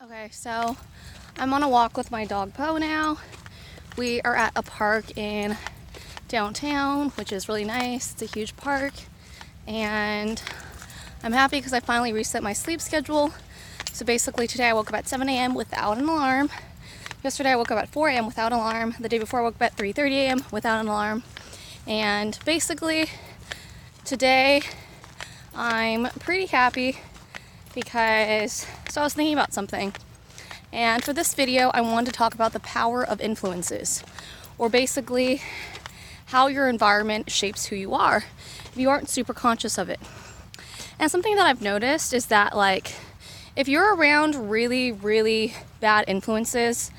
Okay, so I'm on a walk with my dog Poe now. We are at a park in downtown, which is really nice. It's a huge park, and I'm happy because I finally reset my sleep schedule. So basically today I woke up at 7 a.m. without an alarm. Yesterday I woke up at 4 a.m. without an alarm. The day before I woke up at 3:30 a.m. without an alarm. And basically today I'm pretty happy because I was thinking about something. And for this video, I wanted to talk about the power of influences, or basically how your environment shapes who you are if you aren't super conscious of it. And something that I've noticed is that, like, if you're around really, really bad influences,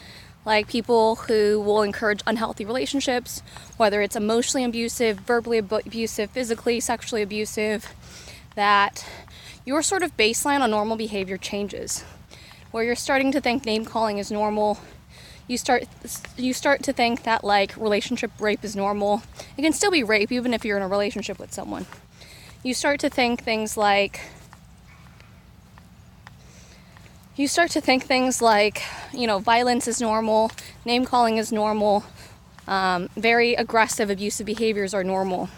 like people who will encourage unhealthy relationships, whether it's emotionally abusive, verbally abusive, physically, sexually abusive, that your sort of baseline on normal behavior changes, where you're starting to think name calling is normal. You start to think that, like, relationship rape is normal. It can still be rape even if you're in a relationship with someone. You start to think things like violence is normal, name calling is normal, very aggressive, abusive behaviors are normal.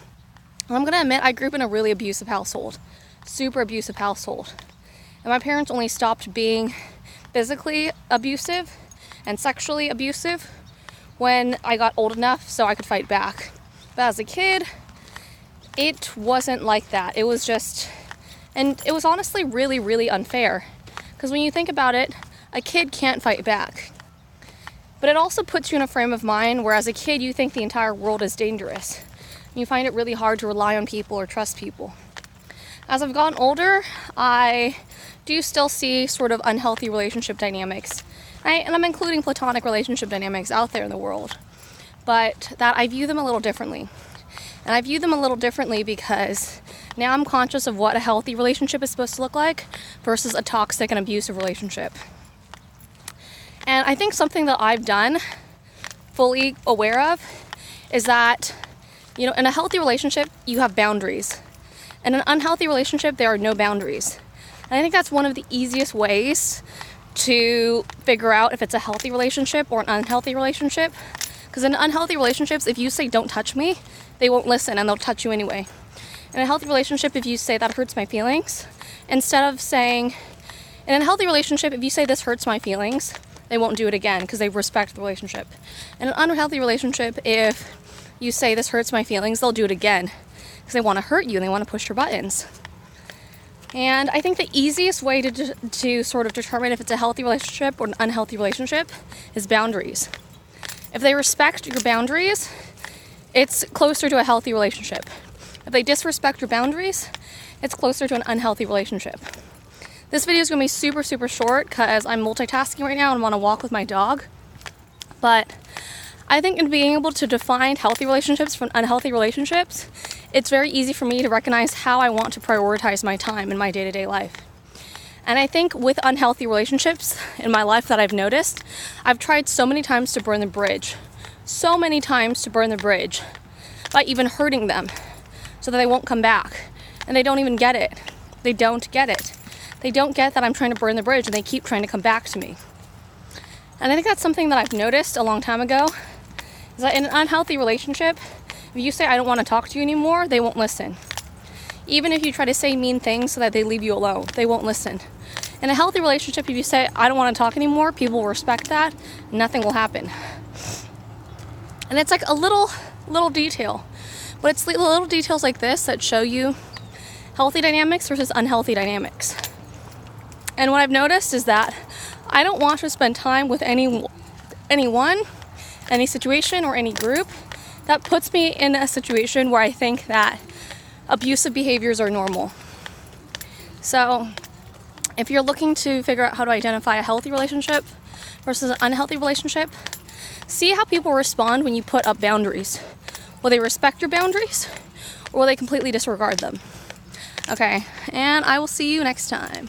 And I'm gonna admit, I grew up in a really abusive household, super abusive household. And my parents only stopped being physically abusive and sexually abusive when I got old enough so I could fight back. But as a kid, it wasn't like that. It was honestly really, really unfair. Because when you think about it, a kid can't fight back. But it also puts you in a frame of mind where as a kid you think the entire world is dangerous. You find it really hard to rely on people or trust people. As I've gotten older, I do still see sort of unhealthy relationship dynamics. And I'm including platonic relationship dynamics out there in the world. But that I view them a little differently. And I view them a little differently because now I'm conscious of what a healthy relationship is supposed to look like versus a toxic and abusive relationship. And I think something that I've done, fully aware of, is that, in a healthy relationship, you have boundaries. In an unhealthy relationship, there are no boundaries. And I think that's one of the easiest ways to figure out if it's a healthy relationship or an unhealthy relationship. Because in unhealthy relationships, if you say, "Don't touch me," they won't listen and they'll touch you anyway. In a healthy relationship, if you say, "That hurts my feelings," in a healthy relationship, if you say, "This hurts my feelings," they won't do it again because they respect the relationship. In an unhealthy relationship, if you say, "This hurts my feelings," they'll do it again because they want to hurt you and they want to push your buttons. And I think the easiest way to sort of determine if it's a healthy relationship or an unhealthy relationship is boundaries. If they respect your boundaries, it's closer to a healthy relationship. If they disrespect your boundaries, it's closer to an unhealthy relationship. This video is going to be super, super short because I'm multitasking right now and want to walk with my dog. But I think in being able to define healthy relationships from unhealthy relationships, it's very easy for me to recognize how I want to prioritize my time in my day-to-day life. And I think with unhealthy relationships in my life that I've noticed, I've tried so many times to burn the bridge. So many times to burn the bridge by even hurting them so that they won't come back. And they don't even get it. They don't get it. They don't get that I'm trying to burn the bridge and they keep trying to come back to me. And I think that's something that I've noticed a long time ago, is that in an unhealthy relationship, if you say, "I don't want to talk to you anymore," they won't listen. Even if you try to say mean things so that they leave you alone, they won't listen. In a healthy relationship, if you say, "I don't want to talk anymore," people will respect that, nothing will happen. And it's like a little detail. But it's little details like this that show you healthy dynamics versus unhealthy dynamics. And what I've noticed is that I don't want to spend time with anyone, any situation, or any group that puts me in a situation where I think that abusive behaviors are normal. So if you're looking to figure out how to identify a healthy relationship versus an unhealthy relationship, see how people respond when you put up boundaries. Will they respect your boundaries, or will they completely disregard them? Okay, and I will see you next time.